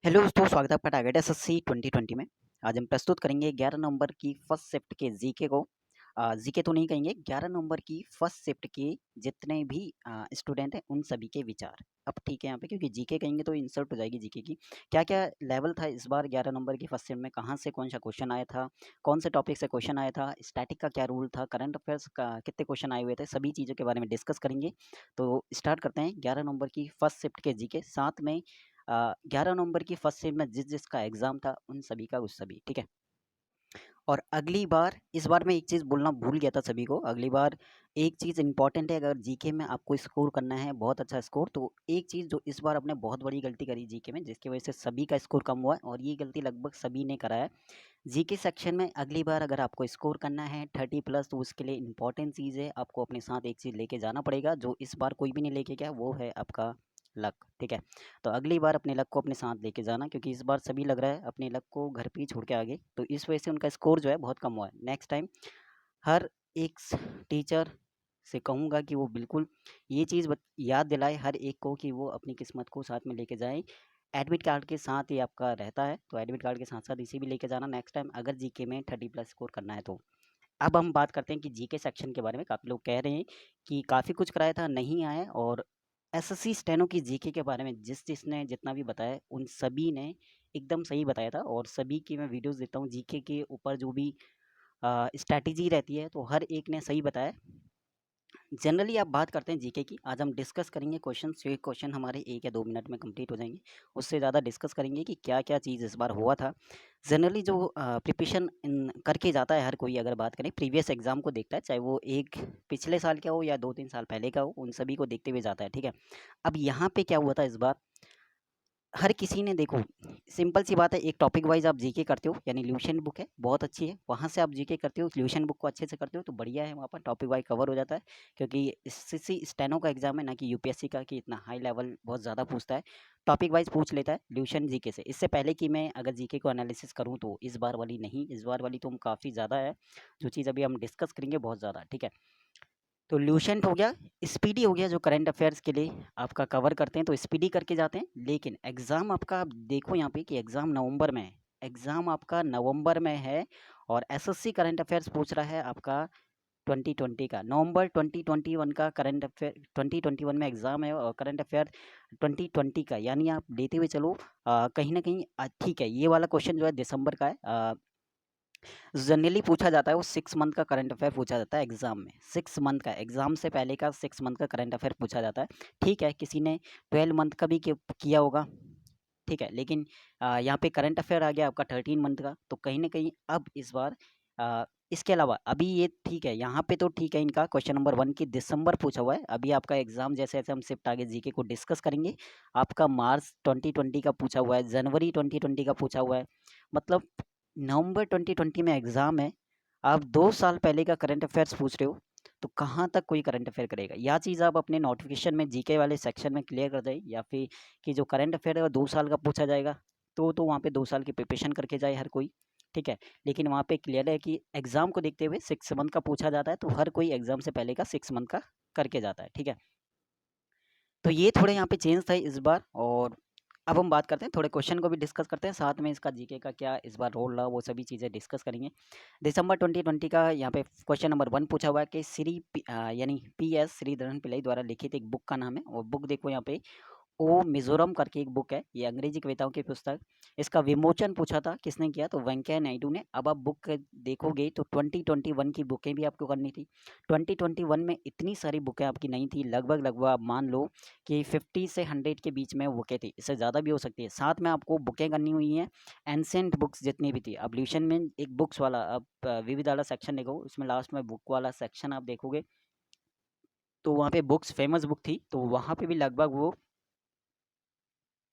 Hello दोस्तों, स्वागत है आपका टारगेट एसएससी 2020 में। आज हम प्रस्तुत करेंगे 11 नंबर की फर्स्ट शिफ्ट के जीके को। जीके तो नहीं कहेंगे, 11 नंबर की फर्स्ट शिफ्ट के जितने भी स्टूडेंट हैं उन सभी के विचार। अब ठीक है यहाँ पे, क्योंकि जीके कहेंगे तो इंसल्ट हो जाएगी जीके की। क्या क्या लेवल था इस बार 11 नंबर की फर्स्ट शिफ्ट में, कहाँ से कौन सा क्वेश्चन आया था, कौन से टॉपिक से क्वेश्चन आया था, स्टैटिक का क्या रूल था, करंट अफेयर्स का कितने क्वेश्चन आए हुए थे, सभी चीज़ों के बारे में डिस्कस करेंगे। तो स्टार्ट करते हैं 11 नंबर की फर्स्ट शिफ्ट के जीके। साथ में 11 नवंबर की फर्स्ट शिफ्ट में जिसका एग्ज़ाम था उन सभी का उस सभी, ठीक है। और अगली बार, इस बार मैं एक चीज़ बोलना भूल गया था सभी को, अगली बार एक चीज़ इम्पॉर्टेंट है। अगर जीके में आपको स्कोर करना है बहुत अच्छा स्कोर, तो एक चीज़ जो इस बार आपने बहुत बड़ी गलती करी जीके में, जिसकी वजह से सभी का स्कोर कम हुआ है, और ये गलती लगभग सभी ने करा है। जीके सेक्शन में अगली बार अगर आपको स्कोर करना है 30 प्लस, तो उसके लिए इंपॉर्टेंट चीज़ है, आपको अपने साथ एक चीज़ लेके जाना पड़ेगा, जो इस बार कोई भी नहीं लेके गया, वो है आपका लक, ठीक है। तो अगली बार अपने लक को अपने साथ लेके जाना, क्योंकि इस बार सभी लग रहा है अपने लक को घर पे ही छोड़ के आगे, तो इस वजह से उनका स्कोर जो है बहुत कम हुआ है। नेक्स्ट टाइम हर एक टीचर से कहूँगा कि वो बिल्कुल ये चीज़ याद दिलाए हर एक को, कि वो अपनी किस्मत को साथ में लेके जाए। एडमिट कार्ड के साथ ही आपका रहता है, तो एडमिट कार्ड के साथ साथ इसे भी लेके जाना नेक्स्ट टाइम, अगर जीके में 30 प्लस स्कोर करना है तो। अब हम बात करते हैं कि जीके सेक्शन के बारे में। काफ़ी लोग कह रहे हैं कि काफ़ी कुछ कराया था, नहीं आया, और एसएससी स्टेनो की जीके के बारे में जिसने जितना भी बताया उन सभी ने एकदम सही बताया था, और सभी की मैं वीडियोस देता हूँ जीके के ऊपर, जो भी स्ट्रैटेजी रहती है, तो हर एक ने सही बताया। जनरली आप बात करते हैं जीके की, आज हम डिस्कस करेंगे क्वेश्चन। ये क्वेश्चन हमारे 1 या 2 मिनट में कंप्लीट हो जाएंगे, उससे ज़्यादा डिस्कस करेंगे कि क्या क्या चीज़ इस बार हुआ था। जनरली जो प्रिपरेशन करके जाता है हर कोई, अगर बात करें प्रीवियस एग्जाम को देखता है, चाहे वो एक पिछले साल का हो या 2-3 साल पहले का हो, उन सभी को देखते हुए जाता है, ठीक है। अब यहाँ पे क्या हुआ था इस बार, हर किसी ने देखो, सिंपल सी बात है, एक टॉपिक वाइज आप जीके करते हो, यानी ल्यूशन बुक है बहुत अच्छी है, वहाँ से आप जीके करते हो, ल्यूशन बुक को अच्छे से करते हो तो बढ़िया है, वहाँ पर टॉपिक वाइज कवर हो जाता है। क्योंकि एसएससी स्टेनो का एग्जाम है ना कि यूपीएससी का, कि इतना हाई लेवल बहुत ज़्यादा पूछता है, टॉपिक वाइज पूछ लेता है ल्यूशन जीके से। इससे पहले कि मैं अगर जीके को एनालिसिस करूँ, तो इस बार वाली नहीं, इस बार वाली तो काफ़ी ज़्यादा है, जो चीज़ अभी हम डिस्कस करेंगे बहुत ज़्यादा, ठीक है। तो ल्यूसेंट हो गया, स्पीडी हो गया, जो करंट अफेयर्स के लिए आपका कवर करते हैं, तो स्पीडी करके जाते हैं। लेकिन एग्ज़ाम आपका, आप देखो यहाँ पे कि एग्ज़ाम नवंबर में है, एग्ज़ाम आपका नवंबर में है, और एसएससी करंट अफेयर्स पूछ रहा है आपका 2020 का, नवंबर 2021 का करंट अफेयर, 2021 में एग्ज़ाम है, और करंट अफेयर 2020 का, यानी आप लेते हुए चलो कहीं ना कहीं ठीक है। ये वाला क्वेश्चन जो है दिसंबर का है, जनरली पूछा जाता है, वो 6 मंथ का करंट अफेयर पूछा जाता है एग्जाम में, 6 मंथ का, एग्जाम से पहले का 6 मंथ का करंट अफेयर पूछा जाता है। ठीक है, किसी ने 12 मंथ का भी किया होगा, ठीक है, लेकिन यहाँ पे करंट अफेयर आ गया आपका 13 मंथ का, तो कहीं ना कहीं अब इस बार इसके अलावा अभी ये ठीक है, यहाँ पे तो ठीक है, इनका क्वेश्चन नंबर 1 की दिसंबर पूछा हुआ है। अभी आपका एग्जाम जैसे जैसे हम शिफ्ट आगे जीके को डिस्कस करेंगे, आपका मार्च 2020 का पूछा हुआ है, जनवरी 2020 का पूछा हुआ है, मतलब नवंबर 2020 में एग्ज़ाम है, आप 2 साल पहले का करंट अफेयर्स पूछ रहे हो, तो कहाँ तक कोई करंट अफेयर करेगा? या चीज़ आप अपने नोटिफ़िकेशन में जीके वाले सेक्शन में क्लियर कर दें, या फिर कि जो करंट अफेयर है वो 2 साल का पूछा जाएगा, तो वहाँ पे 2 साल की प्रिपरेशन करके जाए हर कोई, ठीक है। लेकिन वहाँ पे क्लियर है कि एग्ज़ाम को देखते हुए 6 मंथ का पूछा जाता है, तो हर कोई एग्ज़ाम से पहले का 6 मंथ का करके जाता है, ठीक है। तो ये थोड़े यहाँ पे चेंज था इस बार, और अब हम बात करते हैं, थोड़े क्वेश्चन को भी डिस्कस करते हैं, साथ में इसका जीके का क्या इस बार रोल रहा, वो सभी चीज़ें डिस्कस करेंगे। दिसंबर 2020 का यहाँ पे क्वेश्चन नंबर 1 पूछा हुआ है कि यानी पीएस श्रीधरन पिल्लई द्वारा लिखित एक बुक का नाम है, और बुक देखो यहाँ पे ओ मिज़ोरम करके एक बुक है, ये अंग्रेजी कविताओं की पुस्तक। इसका विमोचन पूछा था किसने किया, तो वेंकैया नायडू ने। अब आप बुक देखोगे तो 2021 की बुकें भी आपको करनी थी। 2021 में इतनी सारी बुकें आपकी नहीं थी, लगभग लगभग आप मान लो कि 50 से 100 के बीच में बुकें थी, इससे ज़्यादा भी हो सकती है। साथ में आपको बुकें करनी हुई हैं एंसेंट बुक्स जितनी भी थी। अब ल्यूशन में एक बुक्स वाला, अब विविध वाला सेक्शन देखो, उसमें लास्ट में बुक वाला सेक्शन आप देखोगे, तो वहाँ पे बुक्स फेमस बुक थी, तो वहाँ पे भी लगभग वो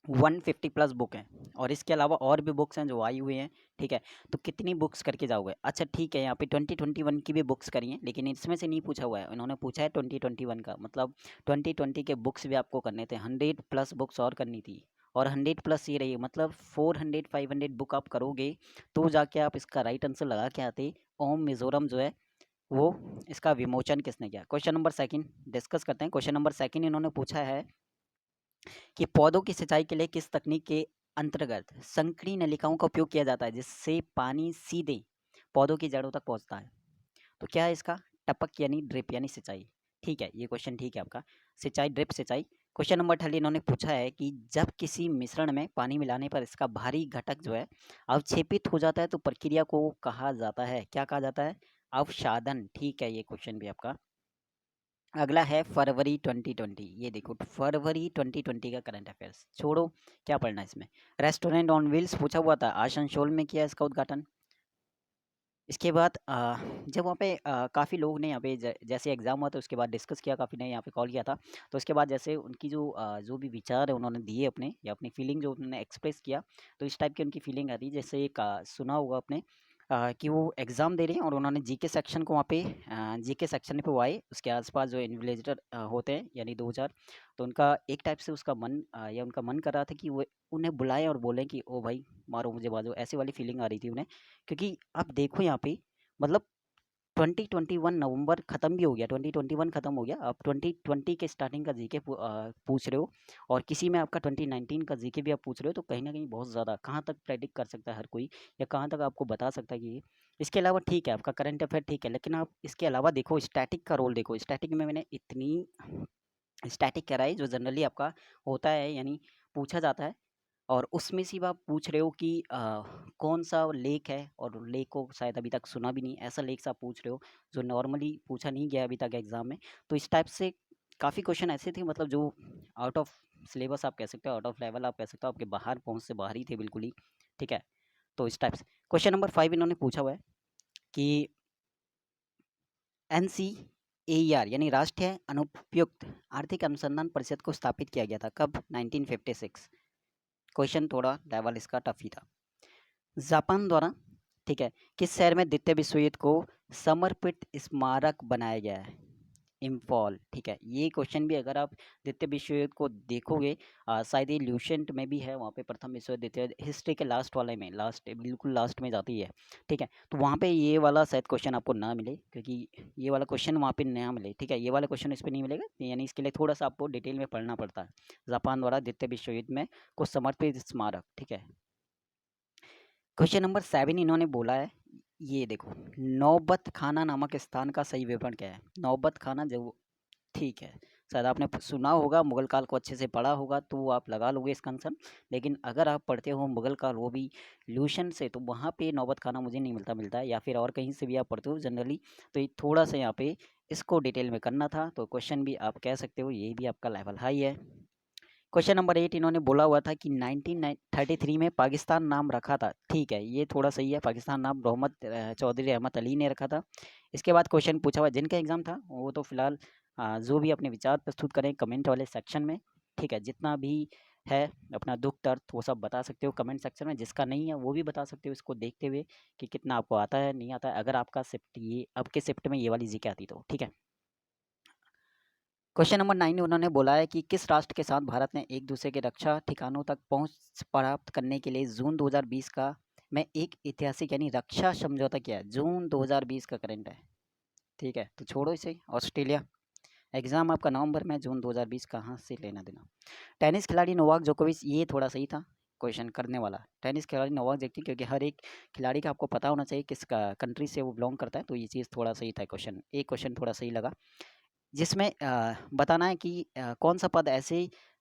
150 प्लस बुक हैं, और इसके अलावा और भी बुक्स हैं जो आई हुई हैं, ठीक है। तो कितनी बुक्स करके जाओगे? अच्छा ठीक है, यहाँ पे 2021 की भी बुक्स करी हैं, लेकिन इसमें से नहीं पूछा हुआ है, उन्होंने पूछा है 2021 का, मतलब 2020 के बुक्स भी आपको करने थे, 100 प्लस बुक्स और करनी थी, और 100 प्लस ये रही, मतलब 400-500 बुक आप करोगे, तो जाके आप इसका राइट आंसर लगा के आते। ओम मिजोरम जो है वो, इसका विमोचन किसने किया? क्वेश्चन नंबर सेकंड डिस्कस करते हैं। क्वेश्चन नंबर सेकंड इन्होंने पूछा है कि पौधों की सिंचाई के लिए किस तकनीक के अंतर्गत संकरी नलिकाओं का उपयोग किया जाता है जिससे पानी सीधे पौधों की जड़ों तक पहुंचता है। तो क्या है इसका? टपक यानी ड्रिप यानी सिंचाई। ठीक है, ये क्वेश्चन ठीक है आपका। सिंचाई, ड्रिप सिंचाई। क्वेश्चन नंबर 30 इन्होंने पूछा है कि जब किसी मिश्रण में पानी मिलाने पर इसका भारी घटक जो है अवक्षेपित हो जाता है तो प्रक्रिया को कहा जाता है, क्या कहा जाता है? अवसादन। ठीक है, ये क्वेश्चन भी आपका। अगला है फरवरी 2020। ये देखो फरवरी 2020 का करंट अफेयर्स छोड़ो, क्या पढ़ना है इसमें? रेस्टोरेंट ऑन व्हील्स पूछा हुआ था, आसनसोल में किया इसका उद्घाटन। इसके बाद जब वहाँ पे काफ़ी लोग ने यहाँ पे जैसे एग्ज़ाम हुआ तो उसके बाद डिस्कस किया, काफ़ी ने यहाँ पे कॉल किया था। तो उसके बाद जैसे उनकी जो भी विचार है उन्होंने दिए अपने, या अपनी फीलिंग जो उन्होंने एक्सप्रेस किया, तो इस टाइप की उनकी फीलिंग आती है। जैसे एक सुना होगा आपने कि वो एग्ज़ाम दे रहे हैं और उन्होंने जीके सेक्शन को वहाँ पे जीके सेक्शन पे वो आए, उसके आस-पास जो इन्विजिलेटर होते हैं यानी 2000, तो उनका एक टाइप से उसका मन या उनका मन कर रहा था कि वो उन्हें बुलाएँ और बोलें कि ओ भाई मारो मुझे बाजो, ऐसी वाली फीलिंग आ रही थी उन्हें। क्योंकि आप देखो यहाँ पे मतलब 2021 नवंबर खत्म भी हो गया, 2021 खत्म हो गया, आप 2020 के स्टार्टिंग का जीके पूछ रहे हो, और किसी में आपका 2019 का जीके भी आप पूछ रहे हो, तो कहीं ना कहीं बहुत ज़्यादा कहाँ तक प्रेडिक्ट कर सकता है हर कोई, या कहाँ तक आपको बता सकता है कि इसके अलावा ठीक है आपका करंट अफेयर ठीक है, लेकिन आप इसके अलावा देखो स्टैटिक का रोल देखो। स्टैटिक में मैंने इतनी स्टैटिक कराई जो जनरली आपका होता है, यानी पूछा जाता है, और उसमें से आप पूछ रहे हो कि कौन-सा लेक है, और लेक को शायद अभी तक सुना भी नहीं, ऐसा लेक से आप पूछ रहे हो जो नॉर्मली पूछा नहीं गया अभी तक एग्ज़ाम में। तो इस टाइप से काफ़ी क्वेश्चन ऐसे थे, मतलब जो आउट ऑफ सिलेबस आप कह सकते हो, आउट ऑफ लेवल आप कह सकते हो, आपके बाहर पहुँच से बाहर ही थे बिल्कुल ही, ठीक है? तो इस टाइप से। क्वेश्चन नंबर 5 इन्होंने पूछा हुआ है कि एनसीएईआर यानी राष्ट्रीय अनुपयुक्त आर्थिक अनुसंधान परिषद को स्थापित किया गया था, कब? 1956। क्वेश्चन थोड़ा लेवल इसका टफ ही था। जापान द्वारा, ठीक है, किस शहर में द्वितीय विश्व युद्ध को समर्पित स्मारक बनाया गया है? इम्फॉल। ठीक है, ये क्वेश्चन भी अगर आप द्वितीय विश्व युद्ध को देखोगे, शायद ये ल्यूसेंट में भी है, वहाँ पे प्रथम विश्व युद्ध, द्वितीय हिस्ट्री के लास्ट वाले में, लास्ट बिल्कुल लास्ट में जाती है, ठीक है? तो वहाँ पे ये वाला शायद क्वेश्चन आपको ना मिले, क्योंकि ये वाला क्वेश्चन वहाँ पे ना मिले, ठीक है? ये वाला क्वेश्चन इस पे नहीं मिलेगा, यानी इसके लिए थोड़ा सा आपको डिटेल में पढ़ना पड़ता है। जापान द्वारा द्वितीय विश्व युद्ध में को समर्पित स्मारक, ठीक है? क्वेश्चन नंबर 7 इन्होंने बोला है, ये देखो, नौबत खाना नामक स्थान का सही विवरण क्या है? नौबत खाना जो, ठीक है, शायद आपने सुना होगा, मुगल काल को अच्छे से पढ़ा होगा तो आप लगा लोगे इसका आंसर। लेकिन अगर आप पढ़ते हो मुगल काल वो भी ल्यूशन से, तो वहाँ पे नौबत खाना मुझे नहीं मिलता है, या फिर और कहीं से भी आप पढ़ते हो जनरली, तो ये थोड़ा सा यहाँ पे इसको डिटेल में करना था। तो क्वेश्चन भी आप कह सकते हो ये भी आपका लेवल हाई है। क्वेश्चन नंबर 8 इन्होंने बोला हुआ था कि 1933 में पाकिस्तान नाम रखा था, ठीक है, ये थोड़ा सही है, पाकिस्तान नाम मोहम्मद चौधरी रहमत अली ने रखा था। इसके बाद क्वेश्चन पूछा हुआ जिनका एग्जाम था वो तो फिलहाल जो भी अपने विचार प्रस्तुत करें कमेंट वाले सेक्शन में, ठीक है, जितना भी है अपना दुख दर्द वो सब बता सकते हो कमेंट सेक्शन में, जिसका नहीं है वो भी बता सकते हो, इसको देखते हुए कि कितना आपको आता है नहीं आता है, अगर आपका शिफ्ट ये अब के शिफ्ट में ये वाली जी के आती तो, ठीक है। क्वेश्चन नंबर 9 उन्होंने बोला है कि किस राष्ट्र के साथ भारत ने एक दूसरे के रक्षा ठिकानों तक पहुंच प्राप्त करने के लिए जून 2020 का में एक ऐतिहासिक यानी रक्षा समझौता किया है? जून 2020 का करंट है, ठीक है, तो छोड़ो इसे। ऑस्ट्रेलिया, एग्जाम आपका नवंबर में, जून 2020 कहाँ से लेना देना। टेनिस खिलाड़ी नोवाक जोकोविच, ये थोड़ा सही था क्वेश्चन करने वाला। टेनिस खिलाड़ी नोवाक जोकोविच, क्योंकि हर एक खिलाड़ी का आपको पता होना चाहिए किस कंट्री से वो बिलोंग करता है, तो ये चीज़ थोड़ा सही था। क्वेश्चन एक क्वेश्चन थोड़ा सही लगा, जिसमें बताना है कि कौन सा पद ऐसे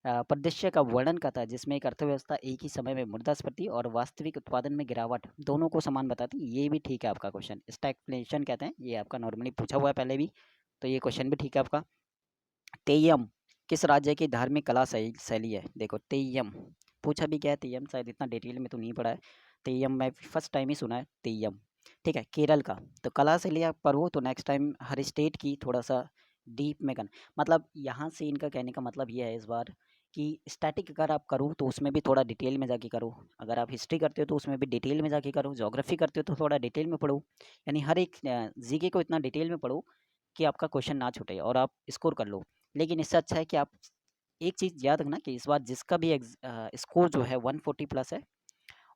परिदृश्य का वर्णन करता है जिसमें एक अर्थव्यवस्था एक ही समय में मुद्रास्फीति और वास्तविक उत्पादन में गिरावट दोनों को समान बताती है। ये भी ठीक है आपका क्वेश्चन, स्टैगफ्लेशन कहते हैं, ये आपका नॉर्मली पूछा हुआ है पहले भी, तो ये क्वेश्चन भी ठीक है आपका। तेयम किस राज्य की धार्मिक कला शैली है? देखो तेयम पूछा भी क्या है, तेयम शायद इतना डिटेल में तो नहीं पढ़ा है, तेयम मैं फर्स्ट टाइम ही सुना है तेयम, ठीक है, केरल का। तो कला शैली आप पढ़ो तो नेक्स्ट टाइम हर स्टेट की थोड़ा सा डीप में करना, मतलब यहाँ से इनका कहने का मतलब ये है इस बार कि स्टैटिक अगर आप करो तो उसमें भी थोड़ा डिटेल में जाके करो, अगर आप हिस्ट्री करते हो तो उसमें भी डिटेल में जाके करो, ज्योग्राफी करते हो तो थोड़ा डिटेल में पढ़ो, यानी हर एक जीके को इतना डिटेल में पढ़ो कि आपका क्वेश्चन ना छूटे और आप स्कोर कर लो। लेकिन इससे अच्छा है कि आप एक चीज़ याद रखना कि इस बार जिसका भी स्कोर जो है 140 प्लस है,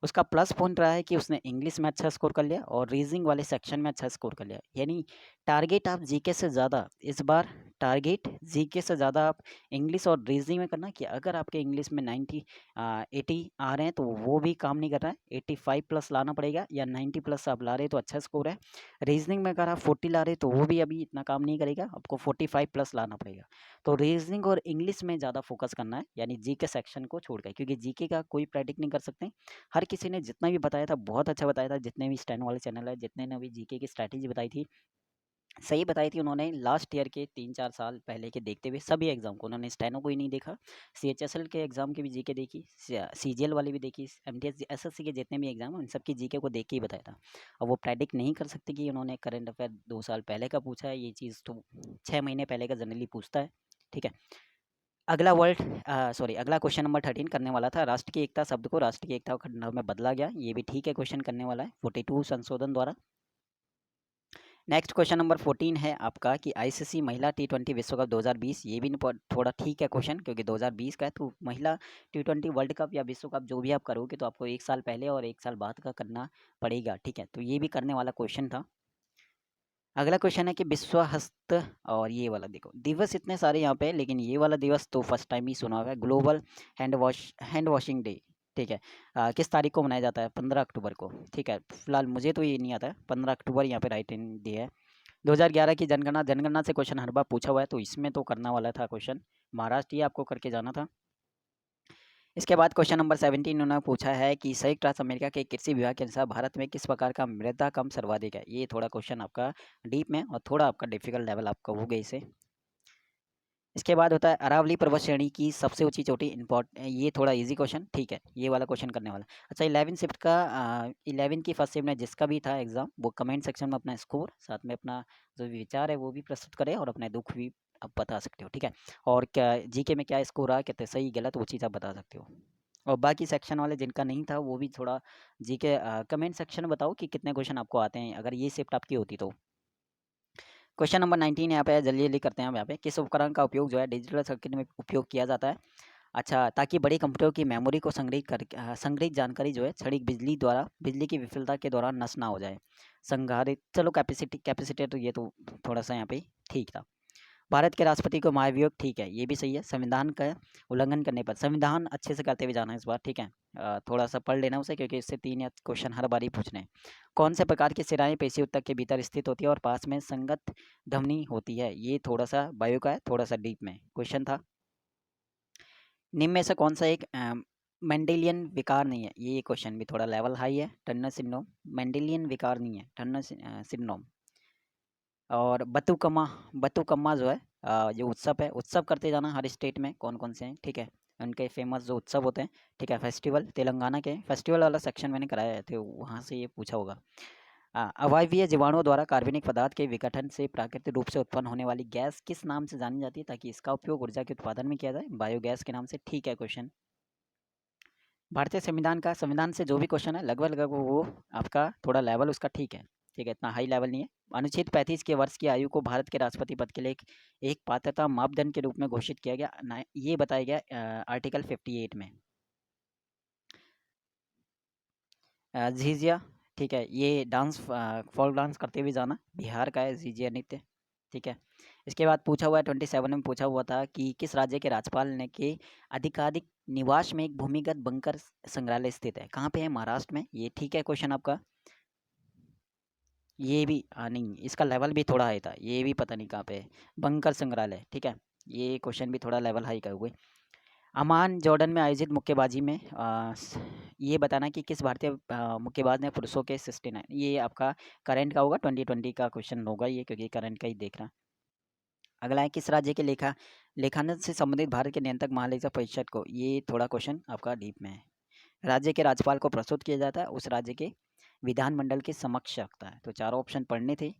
उसका प्लस पॉइंट रहा है कि उसने इंग्लिश में अच्छा स्कोर कर लिया और रीजनिंग वाले सेक्शन में अच्छा स्कोर कर लिया, यानी टारगेट आप जीके से ज़्यादा इस बार टारगेट जीके से ज़्यादा आप इंग्लिश और रीजनिंग में करना कि अगर आपके इंग्लिश में 80 आ रहे हैं तो वो भी काम नहीं कर रहा है, 85 प्लस लाना पड़ेगा, या 90 प्लस आप ला रहे तो अच्छा स्कोर है। रीजनिंग में अगर आप 40 ला रहे तो वो भी अभी इतना काम नहीं करेगा, आपको 45 प्लस लाना पड़ेगा। तो रीजनिंग और इंग्लिश में ज़्यादा फोकस करना है, यानी जीके सेक्शन को छोड़कर, क्योंकि जीके का कोई प्रेडिक्ट नहीं कर सकते। हर किसी ने जितना भी बताया था बहुत अच्छा बताया था, जितने भी स्टैंड वाले चैनल है, जितने ने भी जीके की स्ट्रैटेजी बताई थी, सही बताई थी उन्होंने। लास्ट ईयर के 3-4 साल पहले के देखते हुए सभी एग्जाम को, उन्होंने स्टेनो को ही नहीं देखा, सीएचएसएल के एग्जाम की भी जीके देखी, सीजीएल वाली भी देखी, एमटीएस एसएससी के जितने भी एग्जाम हैं उन सबकी जीके को देख के ही बताया था। अब वो प्रेडिक्ट नहीं कर सकते कि उन्होंने करंट अफेयर 2 साल पहले का पूछा है, ये चीज़ तो 6 महीने पहले का जनरली पूछता है। ठीक है, अगला क्वेश्चन नंबर 13 करने वाला था, राष्ट्र की एकता शब्द को राष्ट्र की एकता खंड में बदला गया, ये भी ठीक है क्वेश्चन करने वाला है 42 संशोधन द्वारा। नेक्स्ट क्वेश्चन नंबर 14 है आपका कि आईसीसी महिला टी20 विश्व कप 2020, ये भी थोड़ा ठीक है क्वेश्चन, क्योंकि 2020 का है, तो महिला टी20 वर्ल्ड कप या विश्व कप जो भी आप करोगे तो आपको 1 साल पहले और 1 साल बाद का करना पड़ेगा। ठीक है, तो ये भी करने वाला क्वेश्चन था। अगला क्वेश्चन है कि विश्व हस्त, और ये वाला देखो दिवस इतने सारे यहाँ पे, लेकिन ये वाला दिवस तो फर्स्ट टाइम ही सुना हुआ है, ग्लोबल हैंड वॉशिंग डे। ठीक है, किस तारीख को मनाया जाता है? 15 अक्टूबर को। ठीक है, फिलहाल मुझे तो ये नहीं आता है, 15 अक्टूबर यहाँ पे राइट इन दिया है। 2011 की जनगणना से क्वेश्चन हर बार पूछा हुआ है, तो इसमें तो करना वाला था क्वेश्चन, महाराष्ट्र ही आपको करके जाना था। इसके बाद क्वेश्चन नंबर 17 उन्होंने पूछा है कि संयुक्त राष्ट्र अमेरिका के कृषि विभाग के अनुसार भारत में किस प्रकार का मृदा कम सर्वाधिक है। ये थोड़ा क्वेश्चन आपका डीप में और थोड़ा आपका डिफिकल्ट लेवल आप कहोगे इसे। इसके बाद होता है अरावली पर्वत श्रेणी की सबसे ऊंची चोटी, ये थोड़ा इजी क्वेश्चन, ठीक है, ये वाला क्वेश्चन करने वाला। अच्छा, 11 शिफ्ट का 11 की फर्स्ट शिफ्ट में जिसका भी था एग्जाम, वो कमेंट सेक्शन में अपना स्कोर साथ में अपना जो विचार है वो भी प्रस्तुत करे, और अपने दुख भी आप बता सकते हो। ठीक है, और क्या जीके में क्या स्कोर रहा, कितने सही गलत, वो चीज़ आप बता सकते हो। और बाकी सेक्शन वाले जिनका नहीं था वो भी थोड़ा जीके कमेंट सेक्शन में बताओ कि कितने क्वेश्चन आपको आते हैं, अगर ये शिफ्ट आपकी होती तो। क्वेश्चन नंबर 19 यहाँ पे जल्दी जल्दी करते हैं हम। यहाँ पे किस उपकरण का उपयोग जो है डिजिटल सर्किट में उपयोग किया जाता है? अच्छा, ताकि बड़ी कंप्यूटर की मेमोरी को संग्रहित जानकारी जो है क्षणिक बिजली द्वारा बिजली की विफलता के दौरान नष्ट ना हो जाए। संधारित, चलो कैपेसिटर तो ये तो थोड़ा सा यहाँ पे ठीक था। भारत के राष्ट्रपति को महाभियोग, ठीक है, ये भी सही है। संविधान का उल्लंघन करने पर, संविधान अच्छे से करते हुए जाना इस बार। ठीक है, थोड़ा सा पढ़ लेना उसे, क्योंकि इससे 3 या क्वेश्चन हर बार ही पूछने हैं। कौन से प्रकार की सिराएं पेशी ऊतक के भीतर स्थित होती है और पास में संगत धमनी होती है? ये थोड़ा सा बायो का है, थोड़ा सा डीप में क्वेश्चन था। निम्न में से कौन सा एक मेंडेलियन विकार नहीं है? ये क्वेश्चन भी थोड़ा लेवल हाई है। टर्नर सिंड्रोम मेंडेलियन विकार नहीं है, टर्नर सिंड्रोम। और बतुकम्मा जो है जो उत्सव है, उत्सव करते जाना हर स्टेट में कौन कौन से हैं। ठीक है, उनके फेमस जो उत्सव होते हैं। ठीक है, फेस्टिवल तेलंगाना के फेस्टिवल वाला सेक्शन मैंने कराया थे, वहाँ से ये पूछा होगा। अवायवीय जीवाणुओं द्वारा कार्बनिक पदार्थ के विघटन से प्राकृतिक रूप से उत्पन्न होने वाली गैस किस नाम से जानी जाती है, ताकि इसका उपयोग ऊर्जा के उत्पादन में किया जाए? बायोगैस के नाम से। ठीक है क्वेश्चन। भारतीय संविधान से जो भी क्वेश्चन है लगभग लगभग वो आपका थोड़ा लेवल उसका ठीक है। ठीक है, इतना हाई लेवल नहीं है। अनुच्छेद 35 के वर्ष की आयु को भारत के राष्ट्रपति पद के लिए एक पात्रता मापदंड के रूप में घोषित किया गया, ये बताया गया आर्टिकल 58 में। झिझिया, ठीक है, ये डांस फॉल्क डांस करते हुए जाना, बिहार का है झिझिया नृत्य। ठीक है, इसके बाद पूछा हुआ है 27 में पूछा हुआ था कि किस राज्य के राज्यपाल ने के अधिकाधिक निवास में एक भूमिगत बंकर संग्रहालय स्थित है? कहाँ पे है? महाराष्ट्र में। ये ठीक है क्वेश्चन आपका। ये भी नहीं, इसका लेवल भी थोड़ा हाई था, ये भी पता नहीं कहाँ पे है बंकर संग्रहालय। ठीक है, ये क्वेश्चन भी थोड़ा लेवल हाई का हुए। अमान जॉर्डन में आयोजित मुक्केबाजी में ये बताना कि किस भारतीय मुक्केबाज ने पुरुषों के 69, ये आपका करंट का होगा, 2020 का क्वेश्चन होगा ये, क्योंकि करंट का ही देख रहा। अगला है किस राज्य के लेखानंद से संबंधित भारत के नियंत्रक महालेखा परिषद को, ये थोड़ा क्वेश्चन आपका डीप में है। राज्य के राज्यपाल को प्रस्तुत किया जाता है, उस राज्य के विधानमंडल के समक्ष रखता है। तो चारों ऑप्शन पढ़ने थे।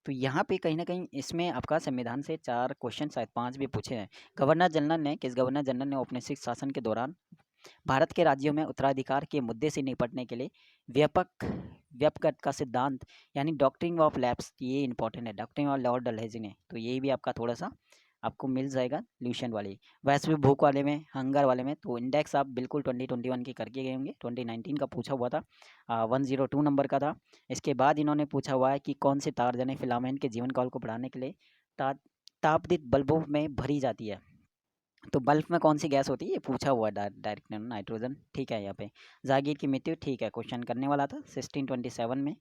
तो यहाँ पे कहीं ना कहीं इसमें आपका संविधान से 4 क्वेश्चन शायद 5 भी पूछे हैं। गवर्नर जनरल ने औपनिवेशिक शासन के दौरान भारत के राज्यों में उत्तराधिकार के मुद्दे से निपटने के लिए व्यापक का सिद्धांत, यानी डॉक्ट्रिन ऑफ लैप्स, ये इंपॉर्टेंट है, डॉक्ट्रिन ऑफ लॉर्ड डलहौजी ने, तो ये भी आपका थोड़ा सा आपको मिल जाएगा ल्यूशन वाली। वैश्विक भूख वाले में, हंगर वाले में, तो इंडेक्स आप बिल्कुल 2021 की करके गए होंगे, 2019 का पूछा हुआ था, 102 नंबर का था। इसके बाद इन्होंने पूछा हुआ है कि कौन से तार जने फिलामेंट के जीवन काल को बढ़ाने के लिए तापदीप्त बल्बों में भरी जाती है। तो बल्ब में कौन सी गैस होती है, ये पूछा हुआ डायरेक्ट नाइट्रोजन। ठीक है, यहाँ पे जागीर की मृत्यु, ठीक है, क्वेश्चन करने वाला था 1627 में।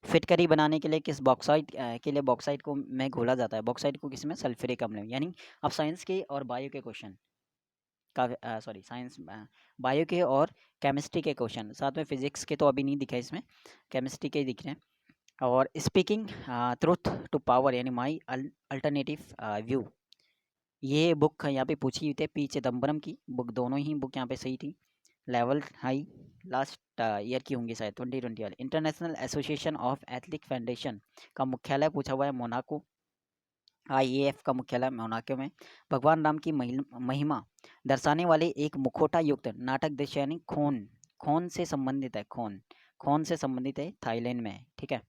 फिटकरी बनाने के लिए किस बॉक्साइट के लिए बॉक्साइट को में घोला जाता है, बॉक्साइट को किस में, सल्फ्यूरिक अम्ल में। यानी अब साइंस के और बायो के क्वेश्चन का, सॉरी साइंस, बायो के और केमिस्ट्री के क्वेश्चन, साथ में फिजिक्स के तो अभी नहीं दिखे इसमें, केमिस्ट्री के ही दिख रहे हैं। और स्पीकिंग ट्रुथ टू पावर यानी माई अल्टरनेटिव व्यू, ये बुक यहाँ पे पूछी हुई थी, पी चिदम्बरम की बुक, दोनों ही बुक यहाँ पे सही थी। लेवल हाई लास्ट ईयर की होंगी शायद, 2020 वाली। International association of athletic federation का मुख्यालय पूछा हुआ है मोनाको। आईएएफ का मुख्यालय मोनाको में। भगवान राम की महिमा दर्शाने वाले एक मुखौटा युक्त नाटक दृश्य यानी खोन, खोन से संबंधित है, खोन, खोन से संबंधित है, थाईलैंड में है। ठीक है,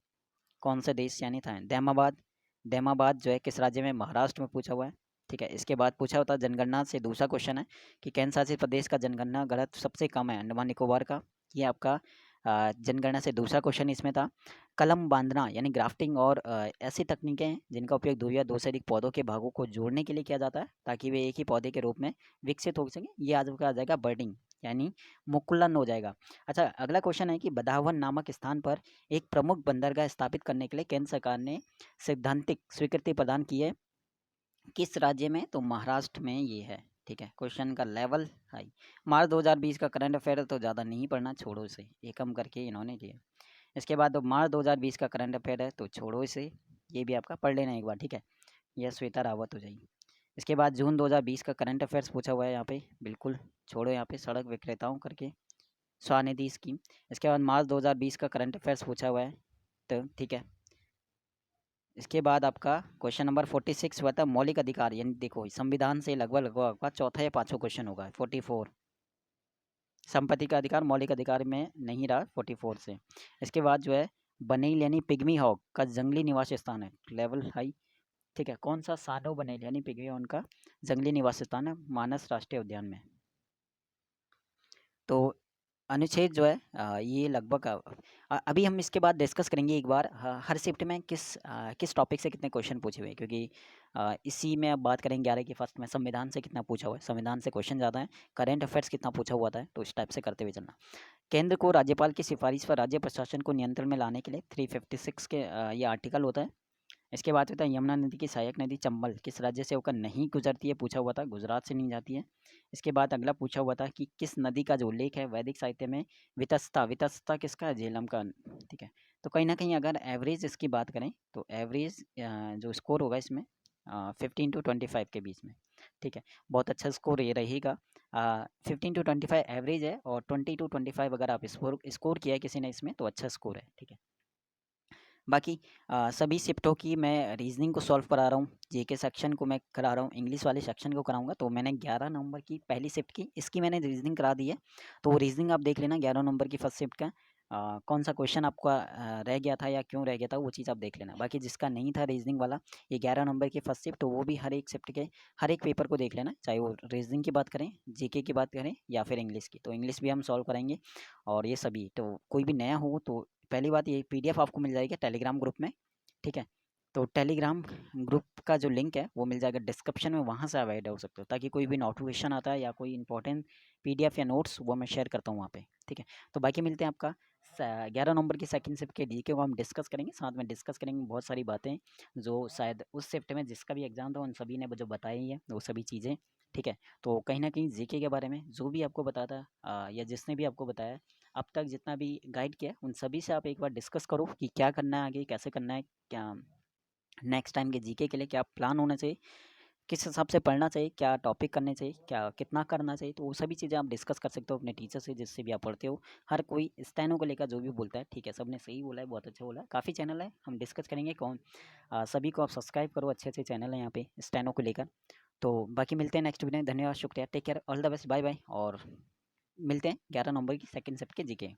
कौन सा देश यानी थाईलैंड। दैमाबाद, दैमाबाद जो है किस राज्य में, महाराष्ट्र में पूछा हुआ है। ठीक है, इसके बाद पूछा होता है जनगणना से, दूसरा क्वेश्चन है कि केंद्र शासित प्रदेश का जनगणना घनत्व सबसे कम है, अंडमान निकोबार का। ये आपका जनगणना से दूसरा क्वेश्चन इसमें था। कलम बांधना यानी ग्राफ्टिंग और ऐसी तकनीकें हैं जिनका उपयोग दो या दो से अधिक पौधों के भागों को जोड़ने के लिए किया जाता है ताकि वे एक ही पौधे के रूप में विकसित हो सकें। ये आज का आ जाएगा बर्डिंग यानी मुकुलन हो जाएगा। अच्छा, अगला क्वेश्चन है कि बदावन नामक स्थान पर एक प्रमुख बंदरगाह स्थापित करने के लिए केंद्र सरकार ने सैद्धांतिक स्वीकृति प्रदान की है, किस राज्य में, तो महाराष्ट्र में ये है। ठीक है, क्वेश्चन का लेवल हाई। मार्च 2020 का करंट अफेयर तो ज़्यादा नहीं पढ़ना, छोड़ो इसे, एकम करके इन्होंने दिया। इसके बाद मार्च 2020 का करंट अफेयर है तो छोड़ो इसे, ये भी आपका पढ़ लेना एक बार। ठीक है, यह श्वेता रावत हो जाएगी। इसके बाद जून 2020 का करंट अफेयर्स पूछा हुआ है यहाँ पे, बिल्कुल छोड़ो यहाँ पे, सड़क विक्रेताओं करके स्वनिधि स्कीम। इसके बाद मार्च 2020 का करंट अफेयर्स पूछा हुआ है, तो ठीक है। इसके बाद आपका क्वेश्चन नंबर 46 हुआ था मौलिक अधिकार, यानी देखो संविधान से लगभग लगभग आपका चौथा या पांचवा क्वेश्चन होगा 44। संपत्ति का अधिकार मौलिक अधिकार में नहीं रहा 44 से। इसके बाद जो है बनेल यानी पिग्मी हॉग का जंगली निवास स्थान है, लेवल हाई। ठीक है, कौन सा, सानो बनेल यानी पिग्मी हॉग का जंगली निवास स्थान है मानस राष्ट्रीय उद्यान में। तो अनुच्छेद जो है ये लगभग अभी हम इसके बाद डिस्कस करेंगे एक बार हर शिफ्ट में किस टॉपिक से कितने क्वेश्चन पूछे हुए हैं, क्योंकि इसी में अब बात करेंगे 11 की फर्स्ट में संविधान से कितना पूछा हुआ है, संविधान से क्वेश्चन ज़्यादा है, करंट अफेयर्स कितना पूछा हुआ था, तो इस टाइप से करते हुए चलना। केंद्र को राज्यपाल की सिफारिश पर राज्य प्रशासन को नियंत्रण में लाने के लिए 356 के ये आर्टिकल होता है। इसके बाद होता है यमुना नदी की सहायक नदी चंबल किस राज्य से होकर नहीं गुजरती है, पूछा हुआ था, गुजरात से नहीं जाती है। इसके बाद अगला पूछा हुआ था कि किस नदी का जो उल्लेख है वैदिक साहित्य में वितस्ता, वितस्ता किसका है, झेलम का। ठीक है, तो कहीं ना कहीं अगर एवरेज इसकी बात करें तो एवरेज जो स्कोर होगा इसमें 15 to 25 के बीच में। ठीक है, बहुत अच्छा स्कोर ये रहेगा। 15 to 25 एवरेज है और 20 to 25 अगर आप स्कोर किया है किसी ने इसमें तो अच्छा स्कोर है। ठीक है, बाकी सभी शिफ्टों की मैं रीजनिंग को सॉल्व करा रहा हूँ, जीके सेक्शन को मैं करा रहा हूँ, इंग्लिश वाले सेक्शन को कराऊंगा। तो मैंने 11 नवंबर की पहली शिफ्ट की, इसकी मैंने रीजनिंग करा दी है, तो वो रीजनिंग आप देख लेना 11 नवंबर की फर्स्ट शिफ्ट का। कौन सा क्वेश्चन आपका रह गया था या क्यों रह गया था वो चीज़ आप देख लेना। बाकी जिसका नहीं था रीजनिंग वाला ये 11 नवंबर की फर्स्ट शिफ्ट, तो वो भी हर एक शिफ्ट के हर एक पेपर को देख लेना, चाहे वो रीजनिंग की बात करें, जीके की बात करें या फिर इंग्लिश की। तो इंग्लिश भी हम सॉल्व कराएंगे और ये सभी। तो कोई भी नया हो तो पहली बात ये पीडीएफ आपको मिल जाएगी टेलीग्राम ग्रुप में। ठीक है, तो टेलीग्राम ग्रुप का जो लिंक है वो मिल जाएगा डिस्क्रिप्शन में, वहाँ से आप ऐड हो सकते हो, ताकि कोई भी नोटिफिकेशन आता है या कोई इंपॉर्टेंट पीडीएफ या नोट्स वो मैं शेयर करता हूँ वहाँ पे। ठीक है, तो बाकी मिलते हैं आपका 11 नवंबर की सेकंड शिफ्ट के जीके को हम डिस्कस करेंगे, साथ में डिस्कस करेंगे बहुत सारी बातें जो शायद उस शिफ्ट में जिसका भी एग्जाम था उन सभी ने जो बताई है वो सभी चीज़ें। ठीक है, तो कहीं ना कहीं जीके के बारे में जो भी आपको बताता या जिसने भी आपको बताया अब तक जितना भी गाइड किया उन सभी से आप एक बार डिस्कस करो कि क्या करना है आगे, कैसे करना है, क्या नेक्स्ट टाइम के जीके के लिए क्या प्लान होना चाहिए, किस हिसाब से पढ़ना चाहिए, क्या टॉपिक करने चाहिए, क्या कितना करना चाहिए। तो वो सभी चीज़ें आप डिस्कस कर सकते हो अपने टीचर से जिससे भी आप पढ़ते हो। हर कोई स्टेनो को लेकर जो भी बोलता है, ठीक है, सबने सही बोला है, बहुत अच्छा बोला है। काफ़ी चैनल है, हम डिस्कस करेंगे कौन सभी को आप सब्सक्राइब करो, अच्छे अच्छे चैनल है यहाँ पे स्टेनो को लेकर। तो बाकी मिलते हैं नेक्स्ट वीडियो में, धन्यवाद, शुक्रिया, take care, all the best, bye bye. और मिलते हैं 11 नवंबर की सेकंड शिफ्ट के जीके।